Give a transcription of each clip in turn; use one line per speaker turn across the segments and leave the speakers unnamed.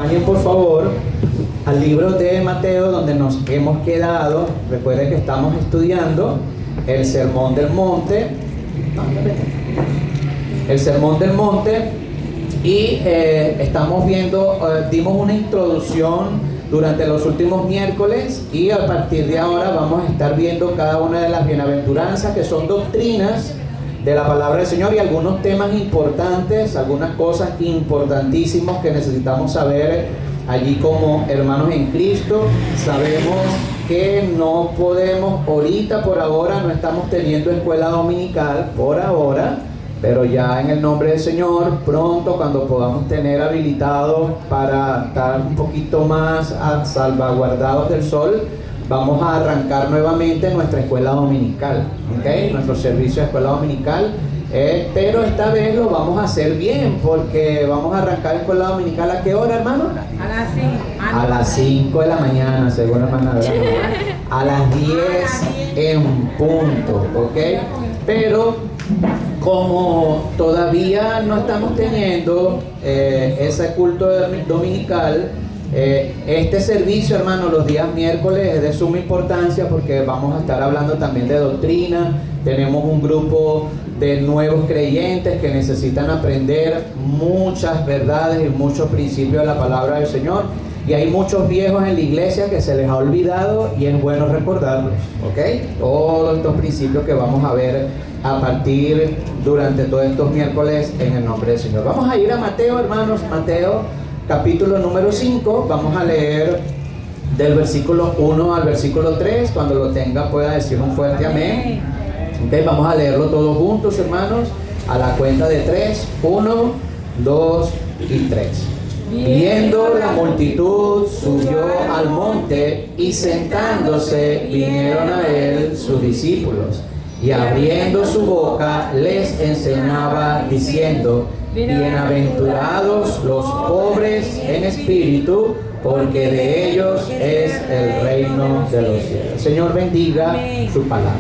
Acompañen por favor al libro de Mateo, donde nos hemos quedado. Recuerden que estamos estudiando el Sermón del Monte. El Sermón del Monte. Y estamos viendo, dimos una introducción durante los últimos miércoles, y a partir de ahora vamos a estar viendo cada una de las bienaventuranzas, que son doctrinas de la palabra del Señor, y algunos temas importantes, algunas cosas importantísimas que necesitamos saber allí como hermanos en Cristo. Sabemos que no podemos, ahorita por ahora no estamos teniendo escuela dominical, por ahora, pero ya en el nombre del Señor, pronto cuando podamos tener habilitados para estar un poquito más salvaguardados del sol, vamos a arrancar nuevamente nuestra escuela dominical, ¿ok? Nuestro servicio de escuela dominical, pero esta vez lo vamos a hacer bien, porque vamos a arrancar escuela dominical. ¿A qué hora, hermano?
A las 5.
A las 5 de la mañana, según hermana, ¿verdad? A las 10 en punto, ¿ok? Pero como todavía no estamos teniendo ese culto dominical, este servicio, hermano, los días miércoles es de suma importancia, porque vamos a estar hablando también de doctrina. Tenemos un grupo de nuevos creyentes que necesitan aprender muchas verdades y muchos principios de la palabra del Señor, y hay muchos viejos en la iglesia que se les ha olvidado, y es bueno recordarlos, ¿ok? Todos estos principios que vamos a ver a partir durante todos estos miércoles en el nombre del Señor. Vamos a ir a Mateo, hermanos. Mateo capítulo número 5, vamos a leer del versículo 1 al versículo 3. Cuando lo tenga pueda decir un fuerte amén. Okay, vamos a leerlo todos juntos, hermanos, a la cuenta de 3, 1, 2 y 3. Viendo la multitud, subió al monte, y sentándose vinieron a él sus discípulos, y abriendo su boca les enseñaba diciendo: bienaventurados los pobres en espíritu, porque de ellos es el reino de los cielos. Señor, bendiga su palabra.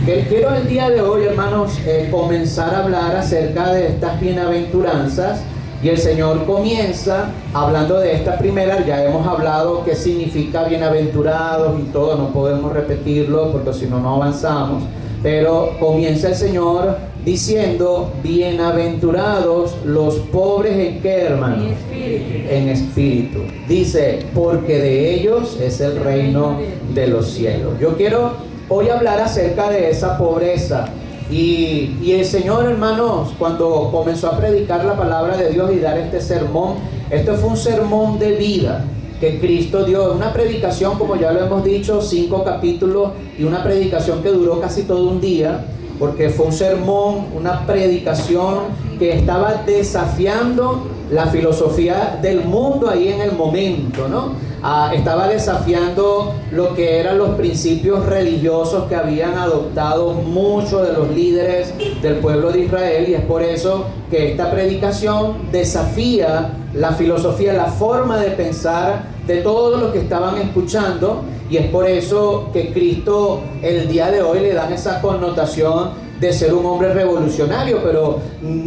Quiero el día de hoy, hermanos, comenzar a hablar acerca de estas bienaventuranzas. Y el Señor comienza hablando de esta primera. Ya hemos hablado qué significa bienaventurados y todo, no podemos repetirlo porque si no, no avanzamos. Pero comienza el Señor diciendo: bienaventurados los pobres en qué, hermano? En espíritu. Dice: porque de ellos es el reino de los cielos. Yo quiero hoy hablar acerca de esa pobreza. Y el Señor, hermanos, cuando comenzó a predicar la palabra de Dios y dar este sermón, este fue un sermón de vida que Cristo dio. Una predicación, como ya lo hemos dicho, 5 capítulos, y una predicación que duró casi todo un día, porque fue un sermón, una predicación que estaba desafiando la filosofía del mundo ahí en el momento, ¿no? Estaba desafiando lo que eran los principios religiosos que habían adoptado muchos de los líderes del pueblo de Israel, y es por eso que esta predicación desafía la filosofía, la forma de pensar de todos los que estaban escuchando, y es por eso que Cristo el día de hoy le dan esa connotación de ser un hombre revolucionario, pero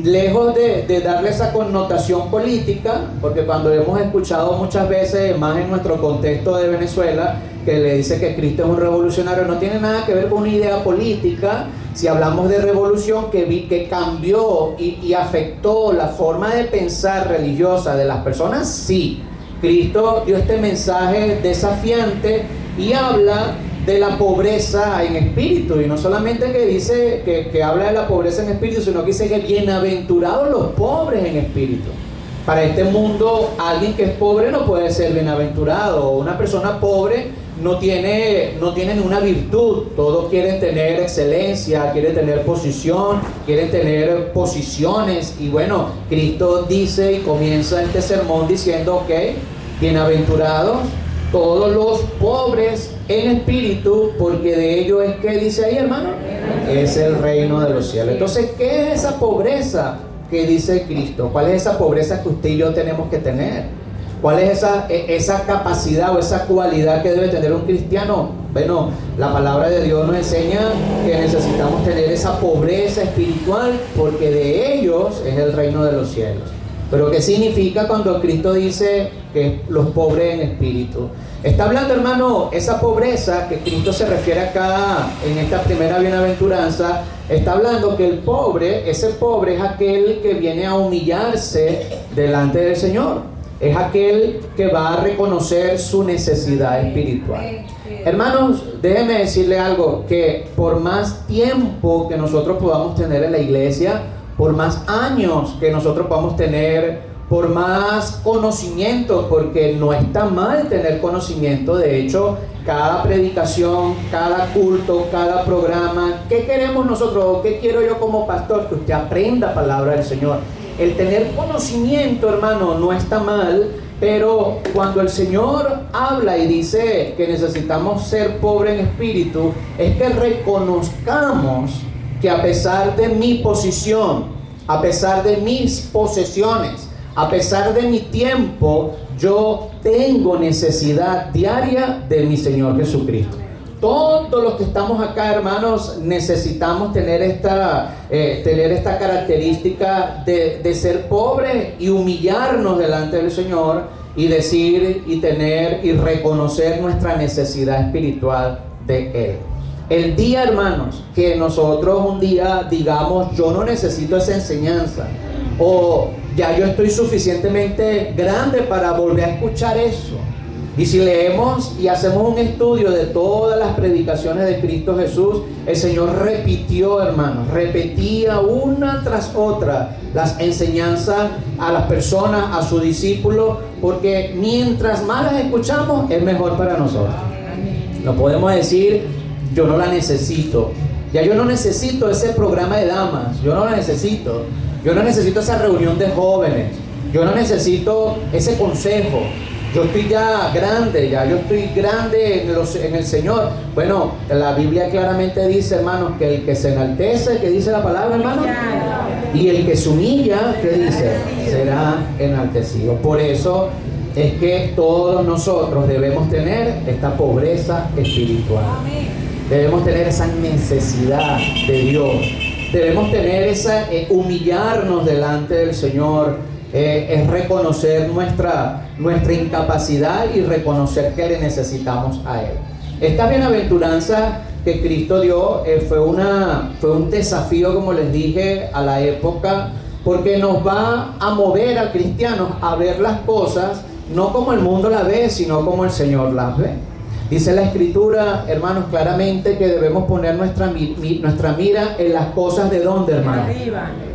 lejos de darle esa connotación política, porque cuando hemos escuchado muchas veces, más en nuestro contexto de Venezuela, que le dice que Cristo es un revolucionario, no tiene nada que ver con una idea política. Si hablamos de revolución que cambió y afectó la forma de pensar religiosa de las personas, sí, Cristo dio este mensaje desafiante y habla de la pobreza en espíritu, y no solamente que dice que habla de la pobreza en espíritu, sino que dice que bienaventurados los pobres en espíritu. Para este mundo, alguien que es pobre no puede ser bienaventurado. Una persona pobre no tiene ninguna virtud. Todos quieren tener excelencia, quieren tener posición, quieren tener posiciones. Y bueno, Cristo dice y comienza este sermón diciendo: ok, bienaventurados todos los pobres en espíritu, porque de ellos es que dice ahí, hermano, es el reino de los cielos. Entonces, ¿qué es esa pobreza que dice Cristo? ¿Cuál es esa pobreza que usted y yo tenemos que tener? ¿Cuál es esa capacidad o esa cualidad que debe tener un cristiano? Bueno, la palabra de Dios nos enseña que necesitamos tener esa pobreza espiritual, porque de ellos es el reino de los cielos. Pero ¿qué significa cuando Cristo dice que los pobres en espíritu? Está hablando, hermano, esa pobreza que Cristo se refiere acá en esta primera bienaventuranza. Está hablando que el pobre, ese pobre es aquel que viene a humillarse delante del Señor. Es aquel que va a reconocer su necesidad espiritual. Hermanos, déjenme decirle algo, que por más tiempo que nosotros podamos tener en la iglesia, por más años que nosotros podamos tener, por más conocimiento, porque no está mal tener conocimiento. De hecho, cada predicación, cada culto, cada programa, ¿qué queremos nosotros? ¿Qué quiero yo como pastor? Que usted aprenda palabra del Señor. El tener conocimiento, hermano, no está mal, pero cuando el Señor habla y dice que necesitamos ser pobres en espíritu, es que reconozcamos que a pesar de mi posición, a pesar de mis posesiones, a pesar de mi tiempo, yo tengo necesidad diaria de mi Señor Jesucristo. Todos los que estamos acá, hermanos, necesitamos tener esta característica de ser pobres y humillarnos delante del Señor y decir y tener y reconocer nuestra necesidad espiritual de Él. El día, hermanos, que nosotros un día digamos, yo no necesito esa enseñanza, o ya yo estoy suficientemente grande para volver a escuchar eso. Y si leemos y hacemos un estudio de todas las predicaciones de Cristo Jesús, el Señor repitió, hermanos, repetía una tras otra las enseñanzas a las personas, a sus discípulos, porque mientras más las escuchamos, es mejor para nosotros. No podemos decir, yo no la necesito. Ya yo no necesito ese programa de damas, yo no lo necesito. Yo no necesito esa reunión de jóvenes, yo no necesito ese consejo. Yo estoy ya grande, yo estoy grande en el Señor. Bueno, la Biblia claramente dice, hermanos, que el que se enaltece, ¿qué dice la palabra, hermano? Y el que se humilla, ¿qué dice? Será enaltecido. Por eso es que todos nosotros debemos tener esta pobreza espiritual. Debemos tener esa necesidad de Dios. Debemos tener esa humillarnos delante del Señor. Es reconocer nuestra incapacidad y reconocer que le necesitamos a Él. Esta bienaventuranza que Cristo dio fue un desafío, como les dije, a la época, porque nos va a mover al cristiano a ver las cosas no como el mundo las ve, sino como el Señor las ve. Dice la Escritura, hermanos, claramente que debemos poner nuestra mira en las cosas de ¿dónde, hermano?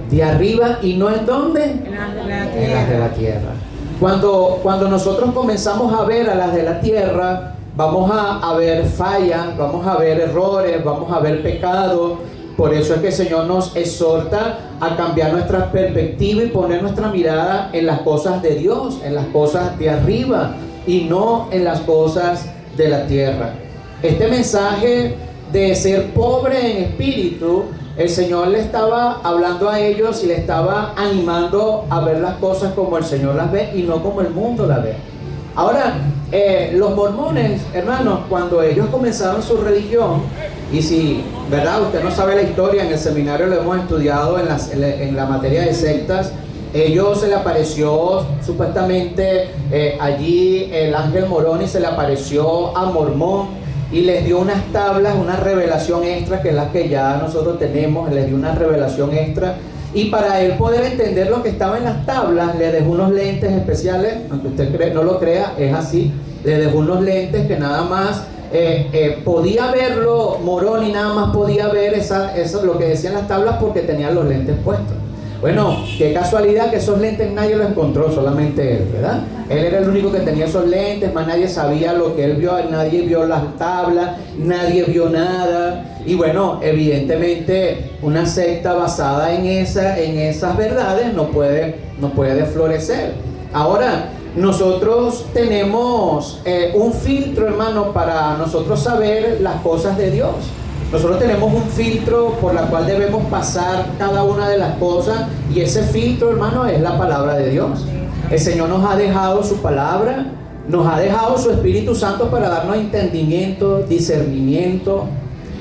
De arriba, y no en ¿dónde? En las de la tierra. Cuando nosotros comenzamos a ver a las de la tierra, vamos a ver fallas, vamos a ver errores, vamos a ver pecados. Por eso es que el Señor nos exhorta a cambiar nuestra perspectiva y poner nuestra mirada en las cosas de Dios, en las cosas de arriba y no en las cosas de la tierra. Este mensaje de ser pobre en espíritu, el Señor le estaba hablando a ellos y le estaba animando a ver las cosas como el Señor las ve y no como el mundo las ve. Ahora, los mormones, hermanos, cuando ellos comenzaron su religión, y si, ¿verdad? Usted no sabe la historia, en el seminario lo hemos estudiado en la materia de sectas. Ellos se le apareció supuestamente allí el ángel Moroni, se le apareció a Mormón y les dio unas tablas, una revelación extra, que es la que ya nosotros tenemos. Les dio una revelación extra, y para él poder entender lo que estaba en las tablas, le dejó unos lentes especiales, aunque usted no lo crea, es así. Le dejó unos lentes que nada más podía verlo Moroni, nada más podía ver eso, lo que decían las tablas, porque tenían los lentes puestos. Bueno, qué casualidad que esos lentes nadie los encontró, solamente él, ¿verdad? Él era el único que tenía esos lentes, más nadie sabía lo que él vio, nadie vio las tablas, nadie vio nada. Y bueno, evidentemente una secta basada en esas verdades no puede florecer. Ahora, nosotros tenemos un filtro, hermano, para nosotros saber las cosas de Dios. Nosotros tenemos un filtro por la cual debemos pasar cada una de las cosas, y ese filtro, hermano, es la palabra de Dios. El Señor nos ha dejado su palabra, nos ha dejado su Espíritu Santo para darnos entendimiento, discernimiento.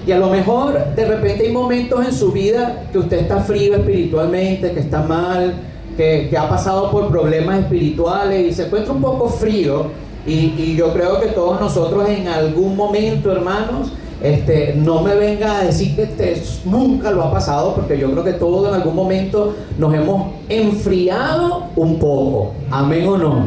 Y a lo mejor de repente hay momentos en su vida que usted está frío espiritualmente, que está mal, que ha pasado por problemas espirituales y se encuentra un poco frío, y yo creo que todos nosotros en algún momento, hermanos, no me venga a decir que nunca lo ha pasado, porque yo creo que todos en algún momento nos hemos enfriado un poco. ¿Amén o no?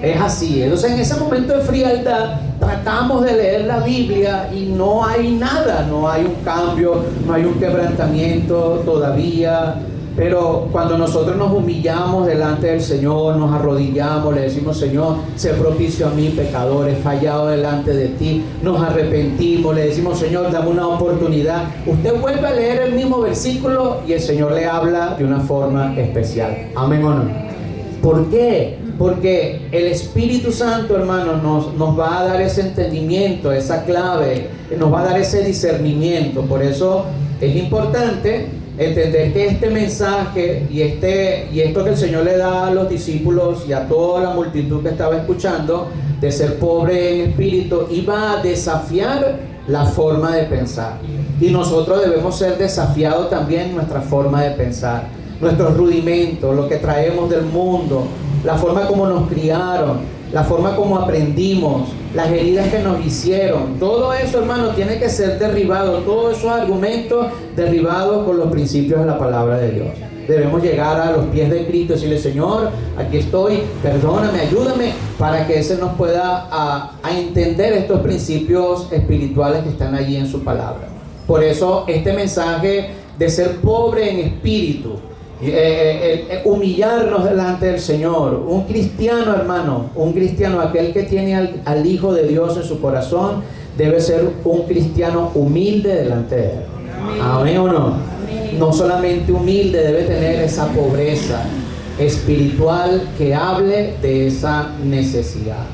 Es así. Entonces, en ese momento de frialdad tratamos de leer la Biblia y no hay nada, no hay un cambio, no hay un quebrantamiento todavía. Pero cuando nosotros nos humillamos delante del Señor, nos arrodillamos, le decimos: Señor, sé propicio a mí, pecador, he fallado delante de ti, nos arrepentimos, le decimos: Señor, dame una oportunidad. Usted vuelve a leer el mismo versículo y el Señor le habla de una forma especial. ¿Amén o no? ¿Por qué? Porque el Espíritu Santo, hermano, nos va a dar ese entendimiento, esa clave, nos va a dar ese discernimiento. Por eso es importante entender que este mensaje y esto que el Señor le da a los discípulos y a toda la multitud que estaba escuchando, de ser pobre en espíritu, iba a desafiar la forma de pensar. Y nosotros debemos ser desafiados también en nuestra forma de pensar, nuestros rudimentos, lo que traemos del mundo, la forma como nos criaron, la forma como aprendimos, las heridas que nos hicieron. Todo eso, hermano, tiene que ser derribado. Todos esos argumentos derribados con los principios de la palabra de Dios. Debemos llegar a los pies de Cristo y decirle: Señor, aquí estoy, perdóname, ayúdame, para que ese nos pueda a entender estos principios espirituales que están allí en su palabra. Por eso este mensaje de ser pobre en espíritu, humillarnos delante del Señor. Un cristiano, hermano, un cristiano, aquel que tiene al Hijo de Dios en su corazón, debe ser un cristiano humilde delante de Él. ¿Amén o no? Amén. No solamente humilde, debe tener esa pobreza espiritual que hable de esa necesidad.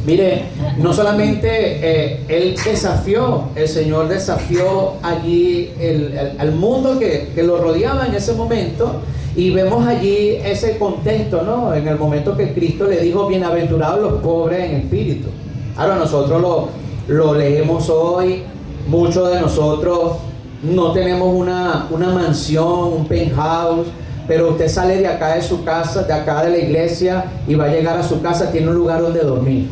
Mire, no solamente el Señor desafió allí al mundo que lo rodeaba en ese momento, y vemos allí ese contexto, ¿no? En el momento que Cristo le dijo: bienaventurados los pobres en espíritu. Ahora nosotros lo leemos hoy. Muchos de nosotros no tenemos una mansión, un penthouse, pero usted sale de acá de su casa, de acá de la iglesia, y va a llegar a su casa, tiene un lugar donde dormir.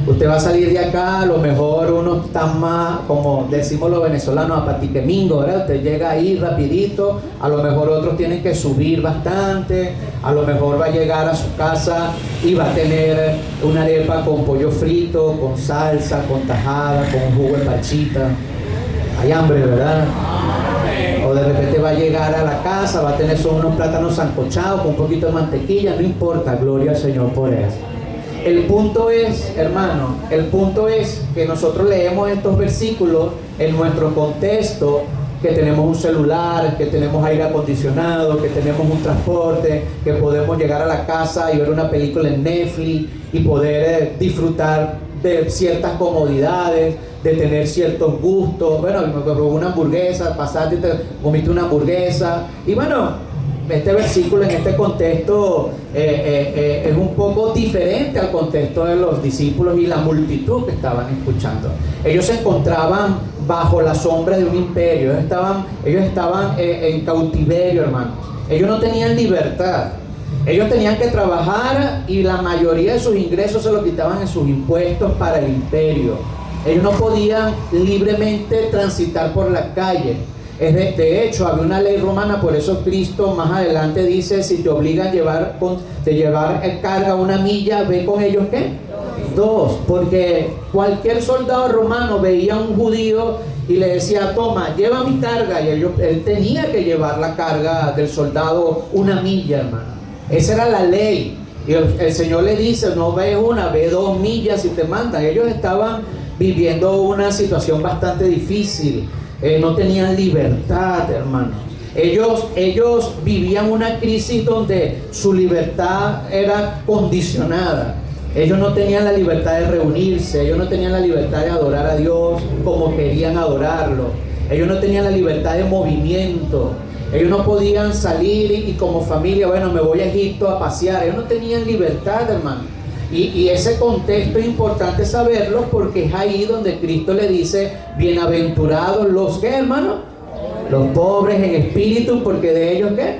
Usted va a salir de acá, a lo mejor uno está más, como decimos los venezolanos, a patiquemingo, ¿verdad? Usted llega ahí rapidito, a lo mejor otros tienen que subir bastante, a lo mejor va a llegar a su casa y va a tener una arepa con pollo frito, con salsa, con tajada, con jugo de pachita. Hay hambre, ¿verdad? O de repente va a llegar a la casa, va a tener unos plátanos sancochados con un poquito de mantequilla, no importa, gloria al Señor por eso. El punto es, hermano, que nosotros leemos estos versículos en nuestro contexto, que tenemos un celular, que tenemos aire acondicionado, que tenemos un transporte, que podemos llegar a la casa y ver una película en Netflix y poder disfrutar de ciertas comodidades, de tener ciertos gustos. Bueno, me probé una hamburguesa, pasaste y te comiste una hamburguesa, y bueno, este versículo en este contexto es un poco diferente al contexto de los discípulos y la multitud que estaban escuchando. Ellos se encontraban bajo la sombra de un imperio. Ellos estaban en cautiverio, hermanos. Ellos no tenían libertad. Ellos tenían que trabajar, y la mayoría de sus ingresos se los quitaban en sus impuestos para el imperio. Ellos no podían libremente transitar por las calles. De hecho, había una ley romana. Por eso Cristo más adelante dice: si te obligan a llevar carga una milla, ve con ellos ¿qué? Dos. Porque cualquier soldado romano veía a un judío y le decía: toma, lleva mi carga, y él tenía que llevar la carga del soldado una milla, hermano. Esa era la ley. Y el Señor le dice: no ve una, ve 2 millas si te mandan. Ellos estaban viviendo una situación bastante difícil. No tenían libertad, hermanos. Ellos vivían una crisis donde su libertad era condicionada. Ellos no tenían la libertad de reunirse, ellos no tenían la libertad de adorar a Dios como querían adorarlo. Ellos no tenían la libertad de movimiento. Ellos no podían salir y como familia, bueno, me voy a Egipto a pasear. Ellos no tenían libertad, hermano. Y ese contexto es importante saberlo, porque es ahí donde Cristo le dice: bienaventurados los, ¿qué, hermano? Los pobres en espíritu, porque de ellos, ¿qué?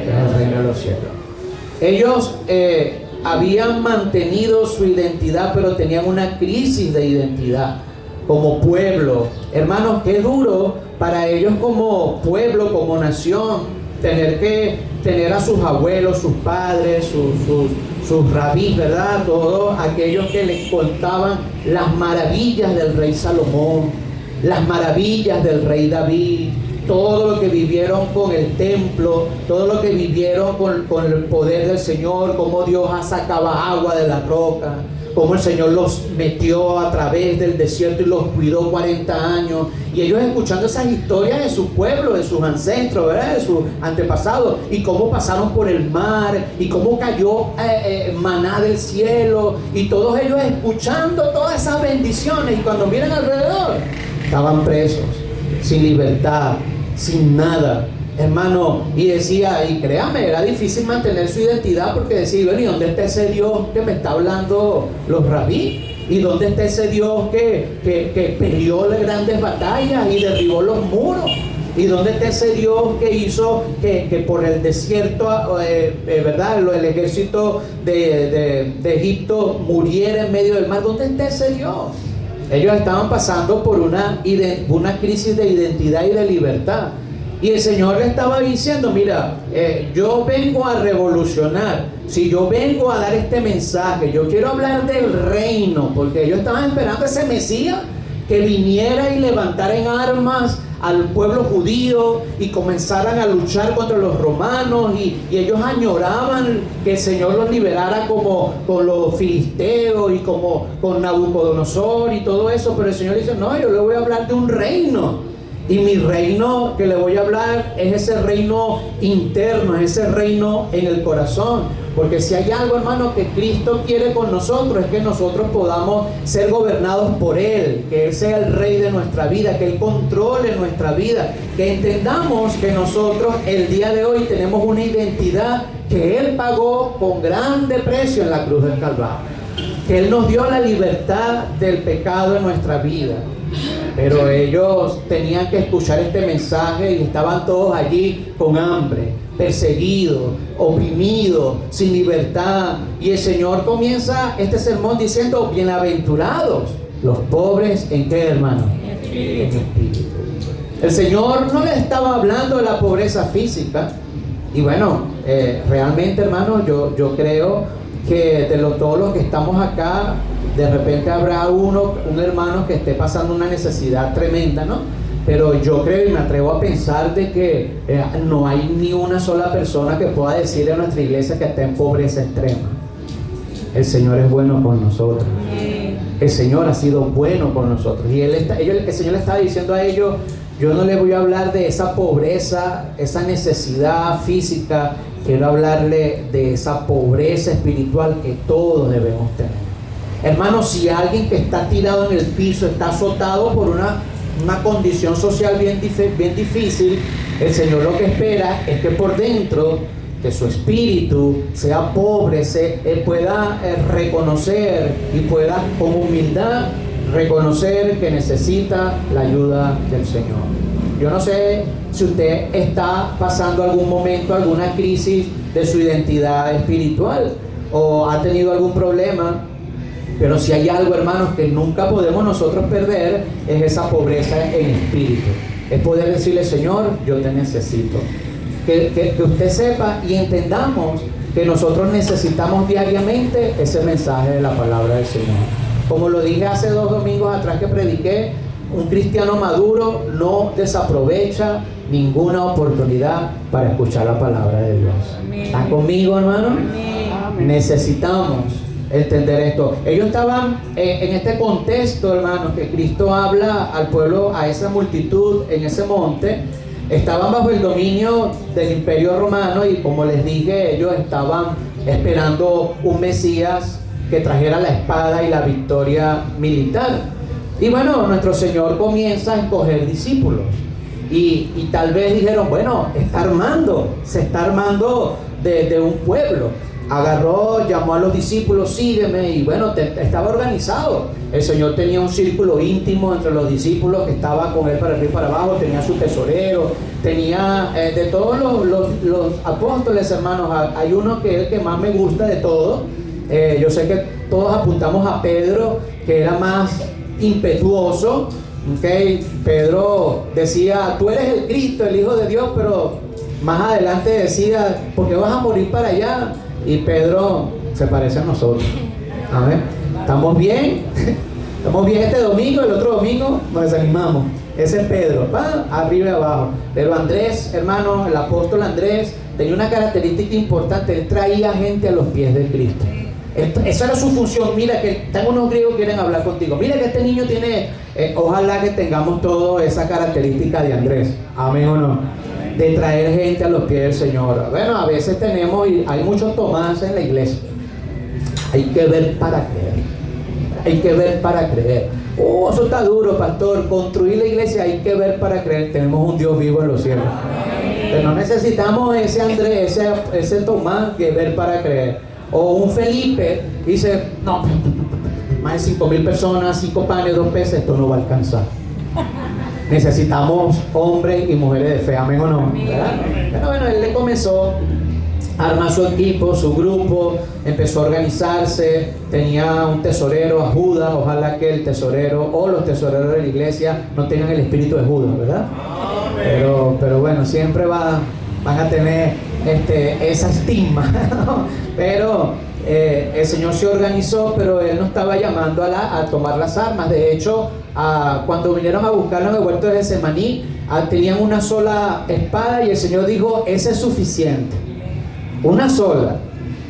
Es el reino de los cielos. Ellos habían mantenido su identidad, pero tenían una crisis de identidad como pueblo. Hermanos, qué duro para ellos como pueblo, como nación, tener que tener a sus abuelos, sus padres, sus rabís, ¿verdad? Todos aquellos que les contaban las maravillas del rey Salomón, las maravillas del rey David, todo lo que vivieron con el templo, todo lo que vivieron con el poder del Señor, cómo Dios sacaba agua de la roca, cómo el Señor los metió a través del desierto y los cuidó 40 años. Y ellos escuchando esas historias de su pueblo, de sus ancestros, ¿verdad? De sus antepasados, y cómo pasaron por el mar, y cómo cayó maná del cielo, y todos ellos escuchando todas esas bendiciones, y cuando miran alrededor, estaban presos, sin libertad, sin nada, hermano. Y decía, y créame, era difícil mantener su identidad, porque decía, bueno, ¿y dónde está ese Dios que me está hablando los rabí? ¿Y dónde está ese Dios que peleó las grandes batallas y derribó los muros? ¿Y dónde está ese Dios que hizo que por el desierto, verdad, el ejército de Egipto muriera en medio del mar? ¿Dónde está ese Dios? Ellos estaban pasando por una crisis de identidad y de libertad. Y el Señor le estaba diciendo, mira, yo vengo a revolucionar. Si yo vengo a dar este mensaje, yo quiero hablar del reino, porque ellos estaban esperando ese Mesías que viniera y levantara en armas al pueblo judío y comenzaran a luchar contra los romanos, y ellos añoraban que el Señor los liberara como con los filisteos y como con Nabucodonosor y todo eso. Pero el Señor dice, no, yo le voy a hablar de un reino. Y mi reino que le voy a hablar es ese reino interno, es ese reino en el corazón. Porque si hay algo, hermano, que Cristo quiere con nosotros, es que nosotros podamos ser gobernados por Él, que Él sea el rey de nuestra vida, que Él controle nuestra vida, que entendamos que nosotros el día de hoy tenemos una identidad que Él pagó con grande precio en la cruz del Calvario, que Él nos dio la libertad del pecado en nuestra vida. Pero ellos tenían que escuchar este mensaje y estaban todos allí con hambre, perseguidos, oprimidos, sin libertad. Y el Señor comienza este sermón diciendo, bienaventurados los pobres, ¿en qué, hermano? En espíritu. El Señor no le estaba hablando de la pobreza física. Y bueno, realmente, hermano, yo creo que de todos los que estamos acá, de repente habrá un hermano que esté pasando una necesidad tremenda, ¿no? Pero yo creo y me atrevo a pensar de que no hay ni una sola persona que pueda decir en nuestra iglesia que está en pobreza extrema. El Señor es bueno con nosotros. El Señor ha sido bueno con nosotros. Y el Señor le estaba diciendo a ellos, yo no les voy a hablar de esa pobreza, esa necesidad física. Quiero hablarle de esa pobreza espiritual que todos debemos tener. Hermanos, si alguien que está tirado en el piso, está azotado por una condición social bien difícil, el Señor lo que espera es que por dentro de su espíritu sea pobre, él pueda reconocer y pueda con humildad reconocer que necesita la ayuda del Señor. Yo no sé si usted está pasando algún momento, alguna crisis de su identidad espiritual o ha tenido algún problema. Pero si hay algo, hermanos, que nunca podemos nosotros perder, es esa pobreza en espíritu. Es poder decirle, Señor, yo te necesito. Que usted sepa y entendamos que nosotros necesitamos diariamente ese mensaje de la palabra del Señor. Como lo dije hace 2 domingos atrás que prediqué, un cristiano maduro no desaprovecha ninguna oportunidad para escuchar la palabra de Dios. ¿Están conmigo, hermano? Amén. Necesitamos entender esto. Ellos estaban en este contexto, hermanos, que Cristo habla al pueblo, a esa multitud en ese monte. Estaban bajo el dominio del Imperio Romano y, como les dije, ellos estaban esperando un Mesías que trajera la espada y la victoria militar. Y bueno, nuestro Señor comienza a escoger discípulos y tal vez dijeron, bueno, se está armando de un pueblo. agarró, llamó a los discípulos, sígueme, y bueno, estaba organizado. El Señor tenía un círculo íntimo entre los discípulos que estaba con él para arriba y para abajo, tenía su tesorero, tenía de todos los apóstoles, hermanos. Hay uno que es el que más me gusta de todos. Yo sé que todos apuntamos a Pedro, que era más impetuoso. Okay. Pedro decía, tú eres el Cristo, el Hijo de Dios, pero más adelante decía, ¿por qué vas a morir para allá? Y Pedro se parece a nosotros. A ver, ¿estamos bien? ¿Estamos bien este domingo? El otro domingo nos desanimamos. Ese es Pedro, va arriba y abajo. Pero Andrés, hermano, el apóstol Andrés, tenía una característica importante. Él traía gente a los pies de Cristo. Esa era su función. Mira que están unos griegos que quieren hablar contigo. Mira que este niño tiene, ojalá que tengamos toda esa característica de Andrés. Amén o no. De traer gente a los pies del Señor. Bueno, a veces tenemos, y hay muchos Tomás en la iglesia. Hay que ver para creer. Hay que ver para creer. Eso está duro, pastor. Construir la iglesia hay que ver para creer. Tenemos un Dios vivo en los cielos. Pero no necesitamos ese Andrés, ese Tomás que ver para creer. O un Felipe dice, no, más de 5,000 personas, 5 panes, 2 peces, esto no va a alcanzar. Necesitamos hombres y mujeres de fe, amén o no, ¿verdad? Pero bueno, él le comenzó a armar su equipo, su grupo, empezó a organizarse, tenía un tesorero, a Judas. Ojalá que el tesorero o los tesoreros de la iglesia no tengan el espíritu de Judas, ¿verdad? Pero bueno, siempre van a tener esa estigma, ¿no? Pero el Señor se organizó, pero Él no estaba llamando a tomar las armas. De hecho, cuando vinieron a buscarlo en el huerto de Getsemaní, tenían una sola espada y el Señor dijo, esa es suficiente, una sola.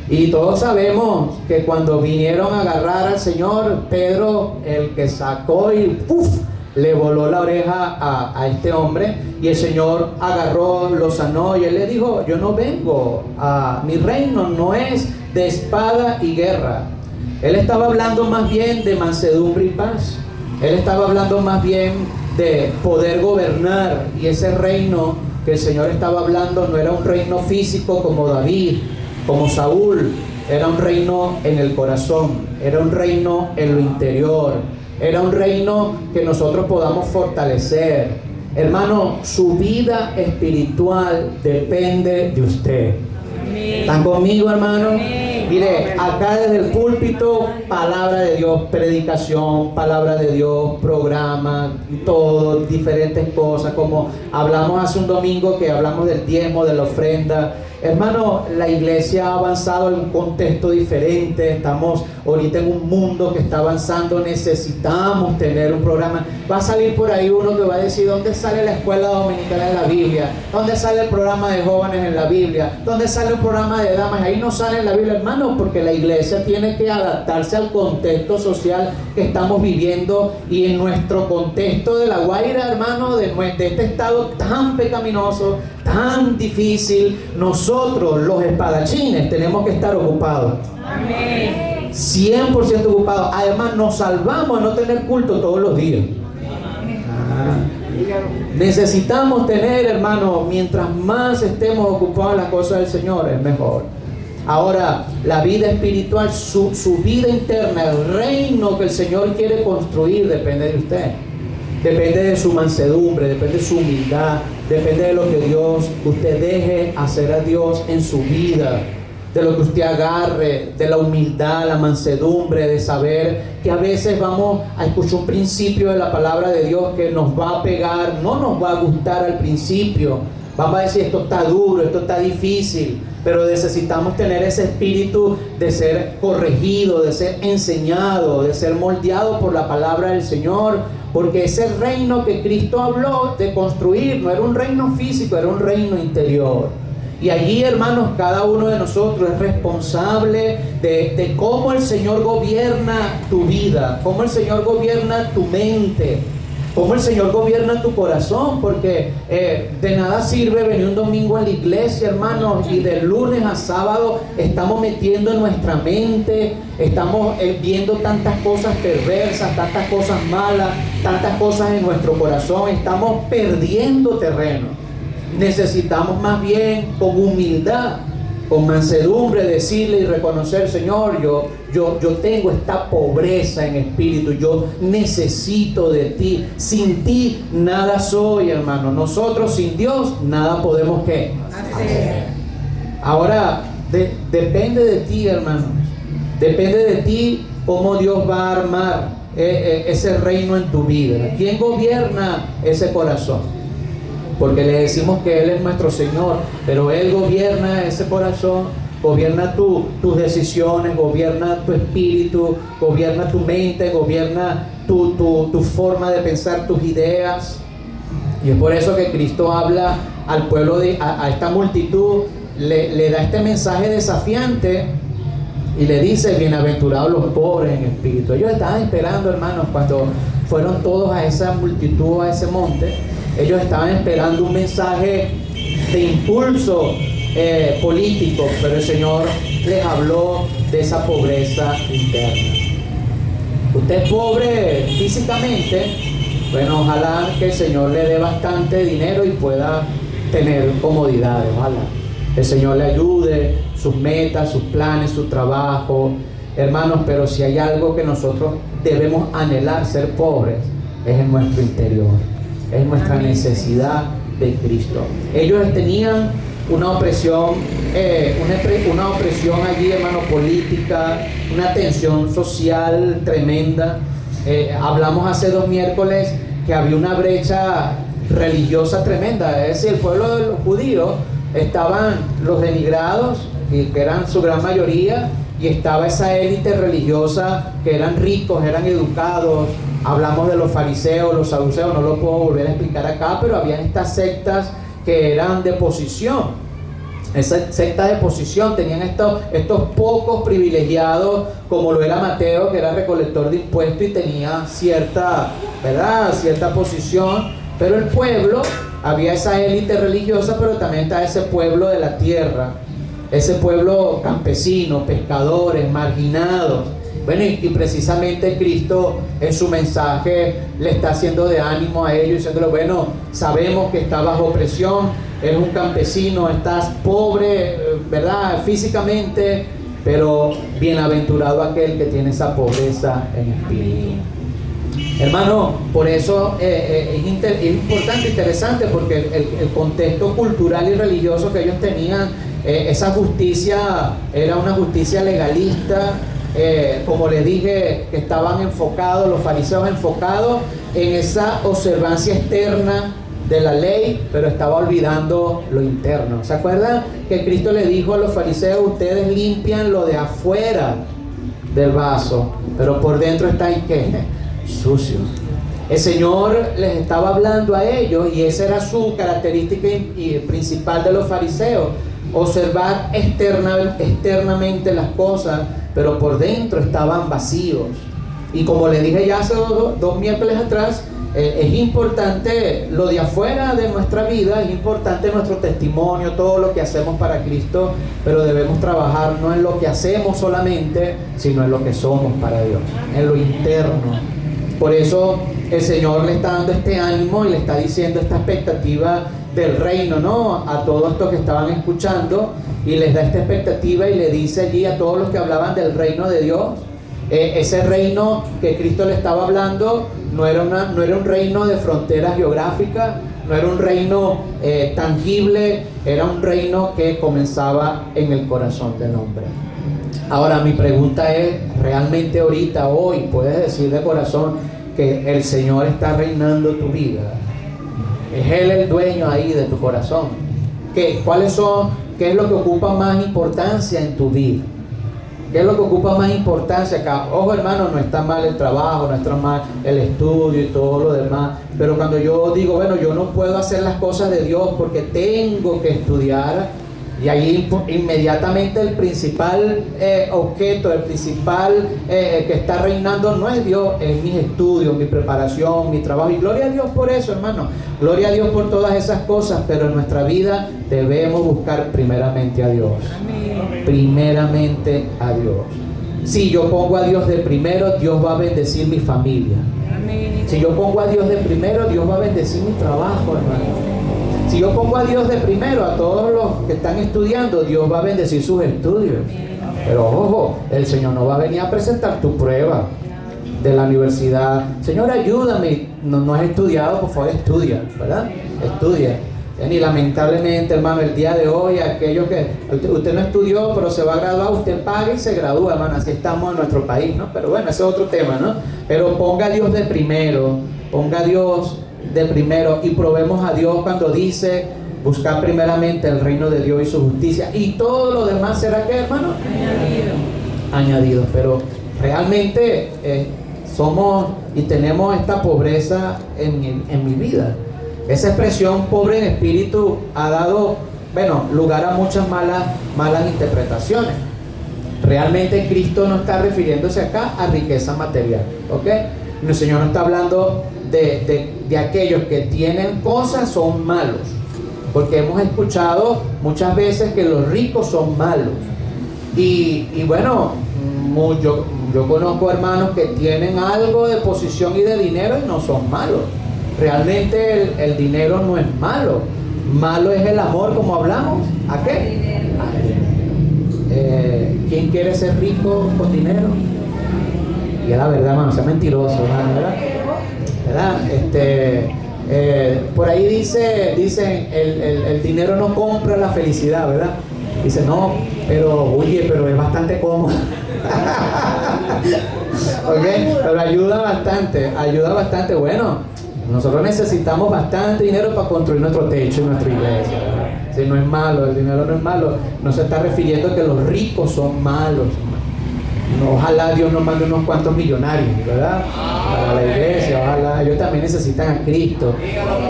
Y todos sabemos que cuando vinieron a agarrar al Señor, Pedro, el que sacó y ¡puf!, le voló la oreja a este hombre, y el Señor agarró, lo sanó, y él le dijo, yo no vengo, mi reino no es de espada y guerra. Él estaba hablando más bien de mansedumbre y paz. Él estaba hablando más bien de poder gobernar, y ese reino que el Señor estaba hablando no era un reino físico como David, como Saúl. Era un reino en el corazón, era un reino en lo interior, era un reino que nosotros podamos fortalecer. Hermano, su vida espiritual depende de usted. ¿Están conmigo, hermano? Mire, acá desde el púlpito, palabra de Dios, predicación, palabra de Dios, programa, todo, diferentes cosas, como hablamos hace un domingo que hablamos del diezmo, de la ofrenda. Hermano, la iglesia ha avanzado en un contexto diferente. Estamos ahorita en un mundo que está avanzando. Necesitamos tener un programa. Va a salir por ahí uno que va a decir, ¿dónde sale la escuela dominical en la Biblia? ¿Dónde sale el programa de jóvenes en la Biblia? ¿Dónde sale un programa de damas? Ahí no sale en la Biblia, hermano, porque la iglesia tiene que adaptarse al contexto social que estamos viviendo, y en nuestro contexto de La Guaira, hermano, de este estado tan pecaminoso, tan difícil, nosotros los espadachines tenemos que estar ocupados. Amén. 100% ocupados. Además, nos salvamos de no tener culto todos los días. Necesitamos tener, hermano, mientras más estemos ocupados en las cosas del Señor, es mejor. Ahora, la vida espiritual, su vida interna, el reino que el Señor quiere construir, depende de usted. Depende de su mansedumbre, depende de su humildad, depende de lo que usted deje hacer a Dios en su vida, de lo que usted agarre, de la humildad, la mansedumbre, de saber que a veces vamos a escuchar un principio de la palabra de Dios que nos va a pegar, no nos va a gustar al principio, vamos a decir, esto está duro, esto está difícil, pero necesitamos tener ese espíritu de ser corregido, de ser enseñado, de ser moldeado por la palabra del Señor. Porque ese reino que Cristo habló de construir no era un reino físico, era un reino interior. Y allí, hermanos, cada uno de nosotros es responsable de cómo el Señor gobierna tu vida, cómo el Señor gobierna tu mente, cómo el Señor gobierna tu corazón. Porque de nada sirve venir un domingo a la iglesia, hermanos, y de lunes a sábado estamos metiendo en nuestra mente, estamos viendo tantas cosas perversas, tantas cosas malas, tantas cosas en nuestro corazón. Estamos perdiendo terreno. Necesitamos más bien con humildad con mansedumbre decirle y reconocer: Señor, yo tengo esta pobreza en espíritu, yo necesito de ti, sin ti nada soy, hermano. Nosotros sin Dios nada podemos ¿qué? Hacer. Ahora, depende de ti, hermanos, depende de ti cómo Dios va a armar ese reino en tu vida. ¿Quién gobierna ese corazón? Porque le decimos que Él es nuestro Señor, pero Él gobierna ese corazón, gobierna tus decisiones, gobierna tu espíritu, gobierna tu mente, gobierna tu forma de pensar, tus ideas. Y es por eso que Cristo habla al pueblo, a esta multitud, le da este mensaje desafiante y le dice: bienaventurados los pobres en espíritu. Ellos estaban esperando, hermanos, cuando fueron todos a esa multitud, a ese monte. Ellos estaban esperando un mensaje de impulso político, pero el Señor les habló de esa pobreza interna. Usted es pobre físicamente, bueno, ojalá que el Señor le dé bastante dinero y pueda tener comodidades, ojalá. El Señor le ayude, sus metas, sus planes, su trabajo. Hermanos, pero si hay algo que nosotros debemos anhelar, ser pobres, es en nuestro interior. Es nuestra necesidad de Cristo. Ellos tenían una opresión, una opresión allí, hermano, política, una tensión social tremenda. Hablamos hace 2 miércoles que había una brecha religiosa tremenda. Es decir, el pueblo de los judíos estaban los denigrados, que eran su gran mayoría, y estaba esa élite religiosa que eran ricos, eran educados. Hablamos de los fariseos, los saduceos, no lo puedo volver a explicar acá, pero había estas sectas que eran de posición. Esas sectas de posición tenían estos pocos privilegiados, como lo era Mateo, que era recolector de impuestos y tenía cierta posición. Pero el pueblo, había esa élite religiosa, pero también está ese pueblo de la tierra, ese pueblo campesino, pescadores, marginados. Bueno, y precisamente Cristo en su mensaje le está haciendo de ánimo a ellos, diciéndole: bueno, sabemos que estás bajo opresión, eres un campesino, estás pobre, ¿verdad?, físicamente, pero bienaventurado aquel que tiene esa pobreza en espíritu. Hermano, por eso es importante, interesante, porque el contexto cultural y religioso que ellos tenían, esa justicia era una justicia legalista. Como les dije, que estaban enfocados, los fariseos enfocados en esa observancia externa de la ley, pero estaba olvidando lo interno. ¿Se acuerdan que Cristo le dijo a los fariseos: ustedes limpian lo de afuera del vaso, pero por dentro está ¿y qué? Sucio? El Señor les estaba hablando a ellos, y esa era su característica principal de los fariseos: observar externamente las cosas, pero por dentro estaban vacíos. Y como le dije ya hace 2 miércoles atrás, es importante lo de afuera de nuestra vida, es importante nuestro testimonio, todo lo que hacemos para Cristo, pero debemos trabajar no en lo que hacemos solamente, sino en lo que somos para Dios, en lo interno. Por eso el Señor le está dando este ánimo y le está diciendo esta expectativa del reino, ¿no?, a todos estos que estaban escuchando, y les da esta expectativa y le dice allí a todos los que hablaban del reino de Dios. Ese reino que Cristo le estaba hablando no era un reino de fronteras geográficas, no era un reino tangible, era un reino que comenzaba en el corazón del hombre. Ahora mi pregunta es: ¿realmente ahorita, hoy, puedes decir de corazón que el Señor está reinando tu vida? ¿Es Él el dueño ahí de tu corazón? ¿Qué es lo que ocupa más importancia en tu vida? ¿Qué es lo que ocupa más importancia acá? Ojo, hermano, no está mal el trabajo, no está mal el estudio y todo lo demás, pero cuando yo digo: bueno, yo no puedo hacer las cosas de Dios porque tengo que estudiar, y ahí inmediatamente el principal objeto, el principal que está reinando no es Dios, es mis estudios, mi preparación, mi trabajo. Y gloria a Dios por eso, hermano. Gloria a Dios por todas esas cosas, pero en nuestra vida debemos buscar primeramente a Dios. Amén. Primeramente a Dios. Si yo pongo a Dios de primero, Dios va a bendecir mi familia. Amén. Si yo pongo a Dios de primero, Dios va a bendecir mi trabajo, hermano. Si yo pongo a Dios de primero, a todos los que están estudiando, Dios va a bendecir sus estudios. Pero ojo, el Señor no va a venir a presentar tu prueba de la universidad. Señor, ayúdame. No has estudiado, por favor, estudia, ¿verdad? Estudia. Y lamentablemente, hermano, el día de hoy, aquellos que usted no estudió, pero se va a graduar, usted paga y se gradúa, hermano. Así estamos en nuestro país, ¿no? Pero bueno, ese es otro tema, ¿no? Pero ponga a Dios de primero, ponga a Dios de primero y probemos a Dios cuando dice: buscar primeramente el reino de Dios y su justicia, y todo lo demás será, ¿qué, hermano? Añadido. Pero realmente somos y tenemos esta pobreza en mi vida. Esa expresión pobre en espíritu ha dado, bueno, lugar a muchas malas interpretaciones. Realmente Cristo no está refiriéndose acá a riqueza material, ¿ok? El Señor no está hablando de aquellos que tienen cosas son malos, porque hemos escuchado muchas veces que los ricos son malos. Y bueno, yo conozco hermanos que tienen algo de posición y de dinero y no son malos. Realmente el dinero no es malo. Malo es el amor, como hablamos. ¿A qué? ¿Quién quiere ser rico con dinero? Y es la verdad, hermano, sea mentiroso, ¿verdad? Por ahí dicen el dinero no compra la felicidad, ¿verdad? Dice, no, pero es bastante cómodo. ¿Okay? Pero ayuda bastante. Bueno, nosotros necesitamos bastante dinero para construir nuestro techo y nuestra iglesia, ¿verdad? Si no es malo, el dinero no es malo. No se está refiriendo a que los ricos son malos. No, ojalá Dios nos mande unos cuantos millonarios, ¿verdad? Para la iglesia, ojalá. Ellos también necesitan a Cristo.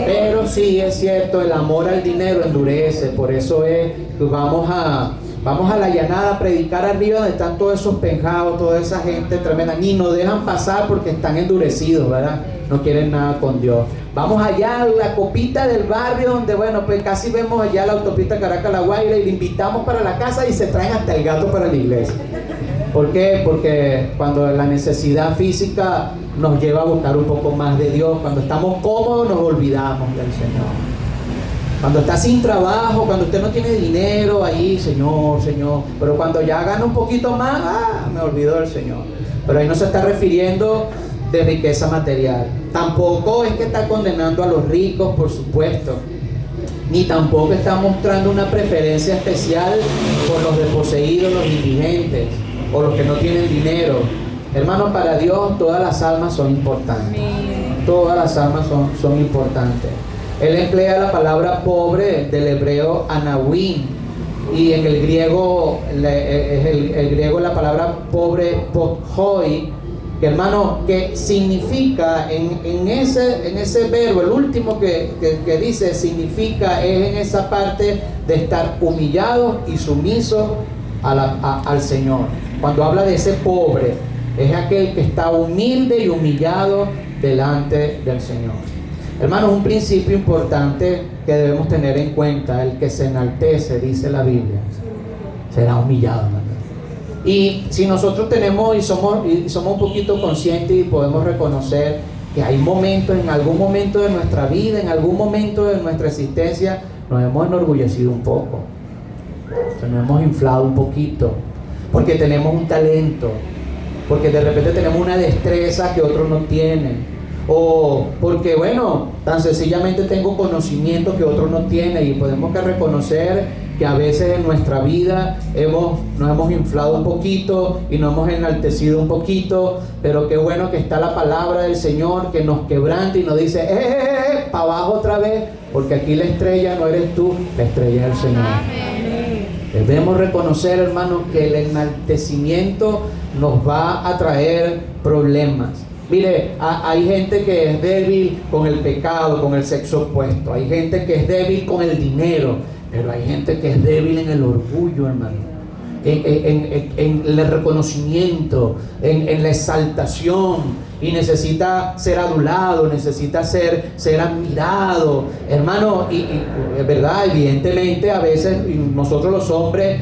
Pero sí, es cierto, el amor al dinero endurece. Por eso es que vamos a la llanada a predicar arriba donde están todos esos penjados, toda esa gente tremenda. Ni nos dejan pasar porque están endurecidos, ¿verdad? No quieren nada con Dios. Vamos allá a la copita del barrio donde, bueno, pues casi vemos allá la autopista Caracas-La Guaira y le invitamos para la casa y se traen hasta el gato para la iglesia. ¿Por qué? Porque cuando la necesidad física nos lleva a buscar un poco más de Dios, cuando estamos cómodos nos olvidamos del Señor. Cuando está sin trabajo, cuando usted no tiene dinero, ahí, Señor. Pero cuando ya gana un poquito más, me olvidó del Señor. Pero ahí no se está refiriendo de riqueza material. Tampoco es que está condenando a los ricos, por supuesto. Ni tampoco está mostrando una preferencia especial por los desposeídos, los indigentes o los que no tienen dinero. Hermanos, para Dios todas las almas son importantes. Todas las almas son importantes. Él emplea la palabra pobre del hebreo anawin, y en el griego la palabra pobre pothoi, que, hermano, que significa en ese verbo, el último que dice significa, es en esa parte de estar humillado y sumiso al Señor. Cuando habla de ese pobre, es aquel que está humilde y humillado delante del Señor. Hermanos, un principio importante que debemos tener en cuenta: el que se enaltece, dice la Biblia, será humillado, hermano. Y si nosotros tenemos y somos un poquito conscientes y podemos reconocer que hay momentos, en algún momento de nuestra vida, en algún momento de nuestra existencia, nos hemos enorgullecido un poco, nos hemos inflado un poquito, porque tenemos un talento, porque de repente tenemos una destreza que otros no tienen, o porque, bueno, tan sencillamente tengo conocimiento que otros no tienen, y podemos reconocer que a veces en nuestra vida nos hemos inflado un poquito y nos hemos enaltecido un poquito. Pero qué bueno que está la palabra del Señor que nos quebranta y nos dice: para abajo otra vez, porque aquí la estrella no eres tú, la estrella es el Señor. Debemos reconocer, hermanos, que el enaltecimiento nos va a traer problemas. Mire, hay gente que es débil con el pecado, con el sexo opuesto. Hay gente que es débil con el dinero, pero hay gente que es débil en el orgullo, hermano. En el reconocimiento, en la exaltación, y necesita ser adulado, necesita ser admirado, hermano. Y es verdad, evidentemente a veces nosotros los hombres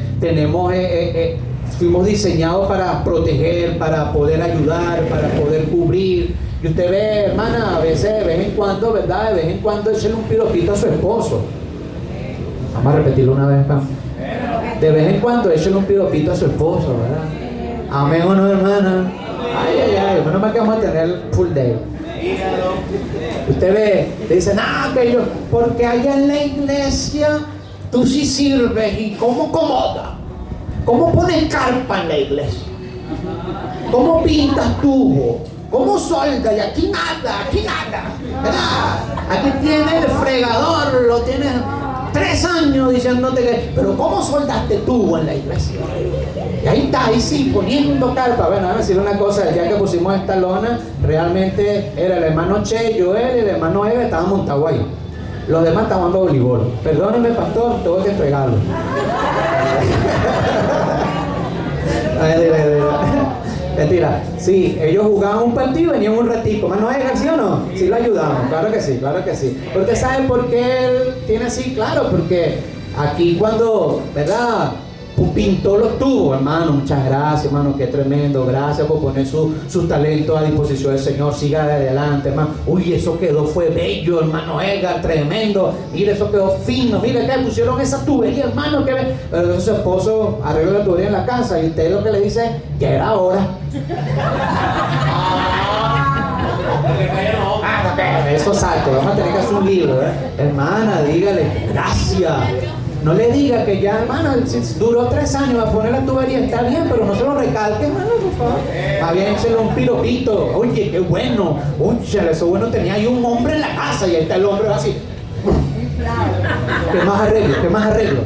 fuimos diseñados para proteger, para poder ayudar, para poder cubrir. Y usted ve, hermana, a veces de vez en cuando, ¿verdad? De vez en cuando echarle un piropito a su esposo. Vamos a repetirlo una vez más. De vez en cuando échale un piropito a su esposo, ¿verdad? Amén o no, hermana. Ay, menos mal que vamos a tener full day. Usted ve, te dicen, que yo, porque allá en la iglesia tú sí sirves y cómo comoda, cómo pones carpa en la iglesia, cómo pintas tubo, cómo soldas, y aquí nada, ¿verdad? Aquí tienes el fregador, lo tienes 3 años diciéndote que, pero ¿cómo soldaste tubo en la iglesia? Y ahí está, ahí sí, poniendo carpa. Bueno, voy a decir una cosa, el día que pusimos esta lona, realmente era el hermano Che, Joel y el hermano Eve estaban montados ahí. Los demás estaban jugando voleibol. Perdóneme, pastor, tengo que entregarlo. Mentira, sí, ellos jugaban un partido y venían un ratico. ¿Mano Edgar, sí o no? Sí lo ayudamos, claro que sí, claro que sí. ¿Usted sabe por qué él tiene así? Claro, porque aquí cuando, ¿verdad?, pintó los tubos, hermano, muchas gracias, hermano, qué tremendo, gracias por poner sus talentos a disposición del Señor, siga adelante, hermano. Uy, eso quedó, fue bello, hermano Edgar, tremendo, mire, eso quedó fino, mire que pusieron esa tubería, hermano, que pero entonces su esposo arregla la tubería en la casa y usted lo que le dice, ya era hora. Eso exacto, vamos a tener que hacer un libro, hermana, dígale, gracias. No le diga que ya, hermano, duró 3 años a poner la tubería, está bien, pero no se lo recalque, hermano, por favor. Más bien échale un piropito. Oye, qué bueno. Oye, eso bueno, tenía ahí un hombre en la casa y ahí está el hombre así. ¿Qué más arreglo?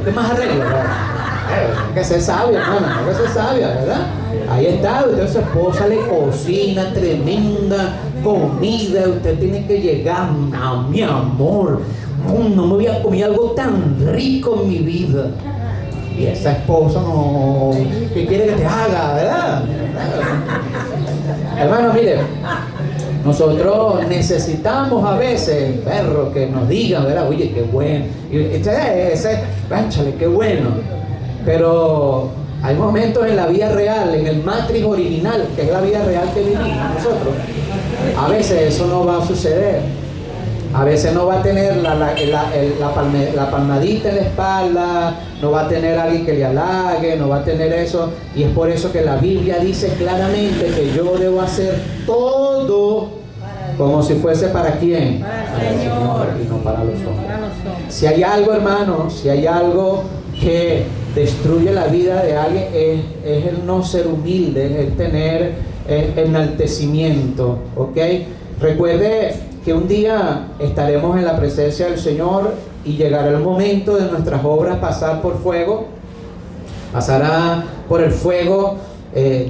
Que se sabia, hermano, que se sabia, ¿verdad? Ahí está, usted, su esposa le cocina tremenda comida, usted tiene que llegar, mi amor. No me había comido algo tan rico en mi vida. Y esa esposa no, ¿qué quiere que te haga, verdad? Hermano, mire, nosotros necesitamos a veces, perro, que nos digan, ¿verdad? Oye, qué bueno. Y ¡vánchale, qué bueno! Pero hay momentos en la vida real, en el matrix original, que es la vida real que vivimos nosotros. A veces eso no va a suceder. A veces no va a tener la palmadita en la espalda, no va a tener alguien que le halague, no va a tener eso. Y es por eso que la Biblia dice claramente que yo debo hacer todo como si fuese para quién. Para el Señor y no para los hombres. Si hay algo, hermano, si hay algo que destruye la vida de alguien, es el no ser humilde, es tener enaltecimiento, ¿ok? Recuerde que un día estaremos en la presencia del Señor y llegará el momento de nuestras obras pasar por fuego. Pasará por el fuego,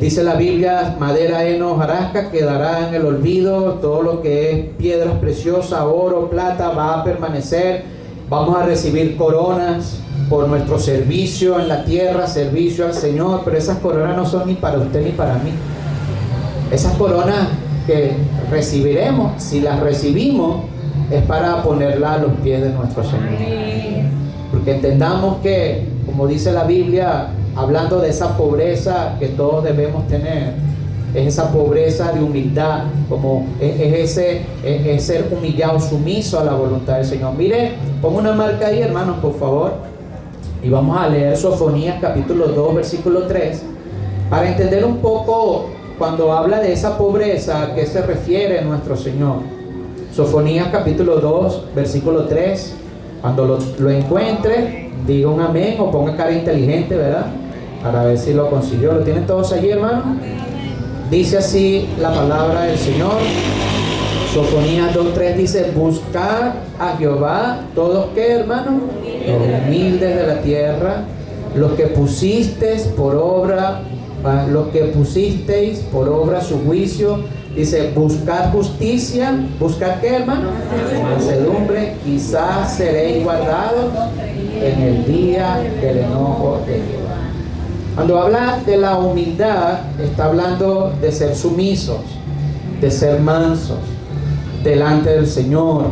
dice la Biblia, madera, heno, hojarasca, quedará en el olvido. Todo lo que es piedras preciosas, oro, plata, va a permanecer. Vamos a recibir coronas por nuestro servicio en la tierra, servicio al Señor, pero esas coronas no son ni para usted ni para mí. Esas coronas que recibiremos, si las recibimos, es para ponerla a los pies de nuestro Señor. Porque entendamos que, como dice la Biblia, hablando de esa pobreza que todos debemos tener, es esa pobreza de humildad, como es ser humillado, sumiso a la voluntad del Señor. Mire, pongo una marca ahí, hermanos, por favor, y vamos a leer Sofonías capítulo 2, versículo 3, para entender un poco cuando habla de esa pobreza, ¿a qué se refiere nuestro Señor? Sofonías capítulo 2, versículo 3. Cuando lo encuentre, diga un amén o ponga cara inteligente, ¿verdad? Para ver si lo consiguió. ¿Lo tienen todos allí, hermano? Dice así la palabra del Señor. Sofonías 2:3 dice: buscad a Jehová, todos que, hermano, los humildes de la tierra, los que pusisteis por obra su juicio. Dice: buscad justicia. ¿Buscad qué, hermano? Mansedumbre. Quizás seréis guardados en el día del enojo de Jehová. Cuando habla de la humildad, está hablando de ser sumisos, de ser mansos delante del Señor,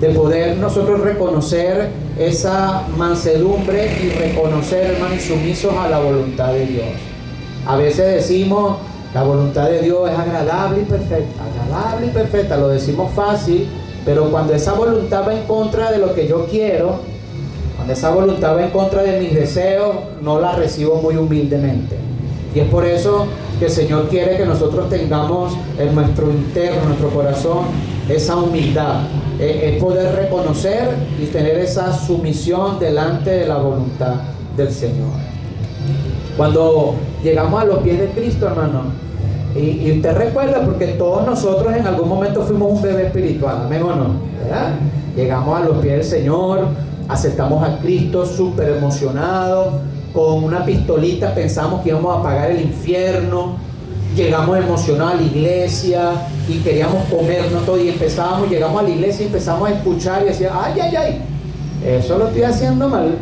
de poder nosotros reconocer esa mansedumbre y reconocer, hermano, y sumisos a la voluntad de Dios. A veces decimos, la voluntad de Dios es agradable y perfecta, lo decimos fácil, pero cuando esa voluntad va en contra de lo que yo quiero, Cuando esa voluntad va en contra de mis deseos, no la recibo muy humildemente. Y es por eso que el Señor quiere que nosotros tengamos en nuestro interno, en nuestro corazón, esa humildad. Es poder reconocer y tener esa sumisión delante de la voluntad del Señor. Cuando llegamos a los pies de Cristo, hermano, y usted recuerda, porque todos nosotros en algún momento fuimos un bebé espiritual, amén o no, ¿verdad? Llegamos a los pies del Señor, aceptamos a Cristo súper emocionados, con una pistolita pensamos que íbamos a apagar el infierno, llegamos emocionados a la iglesia y queríamos comernos todo y llegamos a la iglesia y empezamos a escuchar y decíamos, ay, ay, ay, eso lo estoy haciendo mal.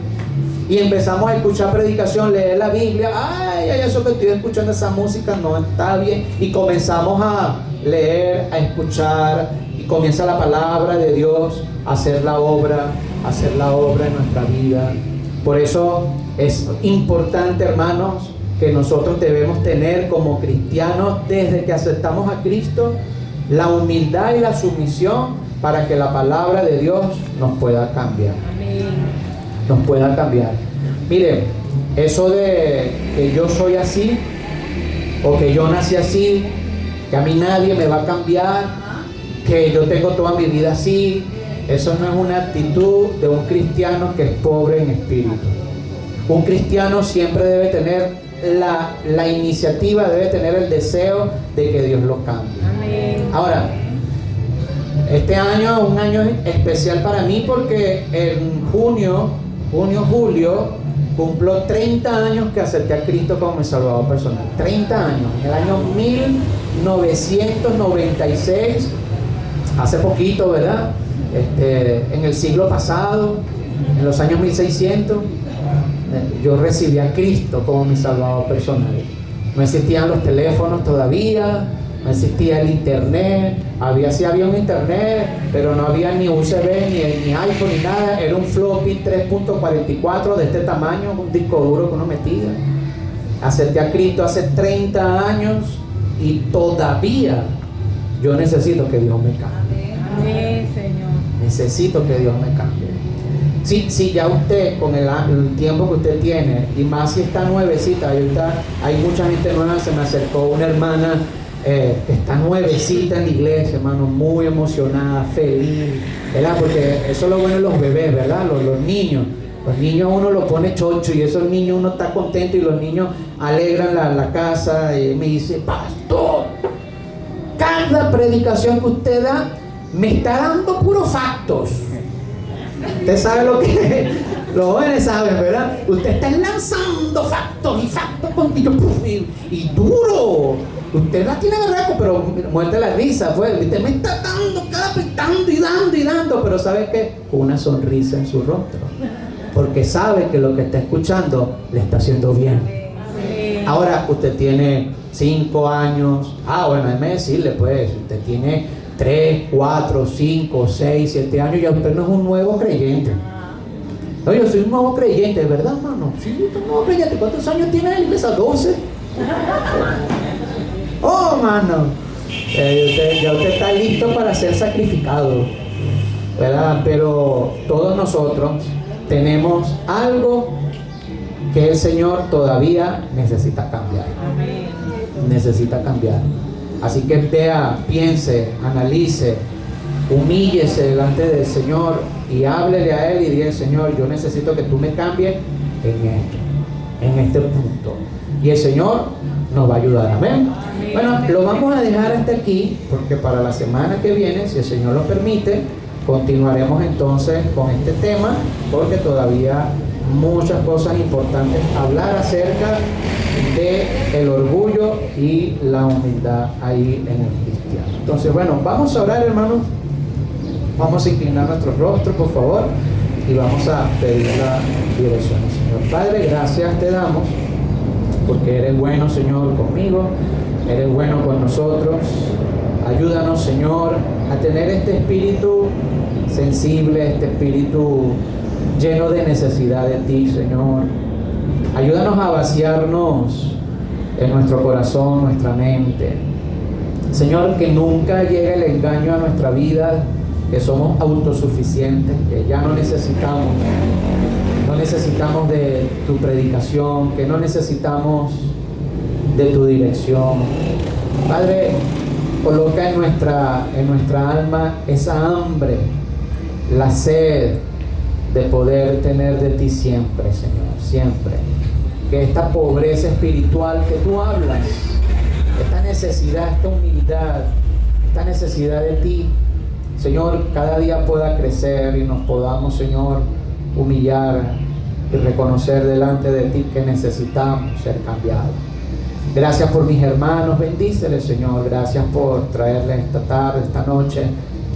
Y empezamos a escuchar predicación, leer la Biblia, ay, ay, eso que estoy escuchando, esa música no está bien. Y comenzamos a leer, a escuchar, y comienza la palabra de Dios a hacer la obra en nuestra vida. Por eso es importante, hermanos, que nosotros debemos tener como cristianos, desde que aceptamos a Cristo, la humildad y la sumisión para que la palabra de Dios nos pueda cambiar. Amén. Nos pueda cambiar. Mire, eso de que yo soy así, o que yo nací así, que a mí nadie me va a cambiar, que yo tengo toda mi vida así, eso no es una actitud de un cristiano que es pobre en espíritu. Un cristiano siempre debe tener la iniciativa, debe tener el deseo de que Dios lo cambie. Amén. Ahora, este año es un año especial para mí porque en julio, cumplo 30 años que acepté a Cristo como mi Salvador personal. 30 años. En el año 1996, hace poquito, ¿verdad? En el siglo pasado, en los años 1600, yo recibí a Cristo como mi Salvador personal. No existían los teléfonos todavía, no existía el internet, sí había un internet, pero no había ni USB, ni iPhone, ni nada. Era un floppy 3.44 de este tamaño, un disco duro que uno metía. Acepté a Cristo hace 30 años y todavía yo necesito que Dios me cambie. Amén, Señor. Necesito que Dios me cambie. Si ya usted, con el tiempo que usted tiene, y más si está nuevecita, ahorita hay mucha gente nueva, se me acercó una hermana que está nuevecita en la iglesia, hermano, muy emocionada, feliz, ¿verdad? Porque eso es lo bueno de los bebés, ¿verdad? Los niños uno lo pone chocho y esos niños uno está contento y los niños alegran la casa. Y me dice, pastor, cada predicación que usted da me está dando puros factos. Usted sabe lo que los jóvenes saben, ¿verdad? Usted está lanzando factos y factos y duro. Usted la tiene berraco, pero muerte la risa, pues. Usted me está dando y dando, pero ¿sabe qué? Con una sonrisa en su rostro, porque sabe que lo que está escuchando le está haciendo bien. Ahora usted tiene 5 años. Bueno, déjeme decirle, pues, usted tiene 3, 4, 5, 6, 7 años, ya usted no es un nuevo creyente. No, yo soy un nuevo creyente, ¿verdad, hermano? Sí, yo soy un nuevo creyente. ¿Cuántos años tiene la iglesia? 12. Oh, mano. Ya usted está listo para ser sacrificado, ¿verdad? Pero todos nosotros tenemos algo que el Señor todavía necesita cambiar. Necesita cambiar. Así que vea, piense, analice, humíllese delante del Señor y háblele a Él y diga, Señor, yo necesito que tú me cambies en este punto. Y el Señor nos va a ayudar. Amén. Bueno, lo vamos a dejar hasta aquí, porque para la semana que viene, si el Señor lo permite, continuaremos entonces con este tema, porque todavía muchas cosas importantes hablar acerca de el orgullo y la humildad ahí en el cristiano. Entonces, bueno, vamos a orar, hermanos. Vamos a inclinar nuestro rostro, por favor, y vamos a pedir la dirección. Señor Padre, gracias te damos, porque eres bueno, Señor, conmigo, eres bueno con nosotros. Ayúdanos, Señor, a tener este espíritu sensible, este espíritu lleno de necesidad de ti, Señor. Ayúdanos a vaciarnos en nuestro corazón, nuestra mente. Señor, que nunca llegue el engaño a nuestra vida, que somos autosuficientes, que ya no necesitamos de tu predicación, que no necesitamos de tu dirección. Padre, coloca en nuestra alma esa hambre, la sed de poder tener de ti siempre, Señor, siempre. Que esta pobreza espiritual que tú hablas, esta necesidad, esta humildad, esta necesidad de ti, Señor, cada día pueda crecer y nos podamos, Señor, humillar y reconocer delante de ti que necesitamos ser cambiados. Gracias por mis hermanos, bendíceles, Señor. Gracias por traerles esta tarde, esta noche,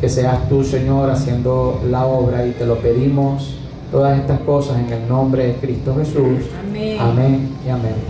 que seas tú, Señor, haciendo la obra, y te lo pedimos todas estas cosas en el nombre de Cristo Jesús. Amén. Amén y amén.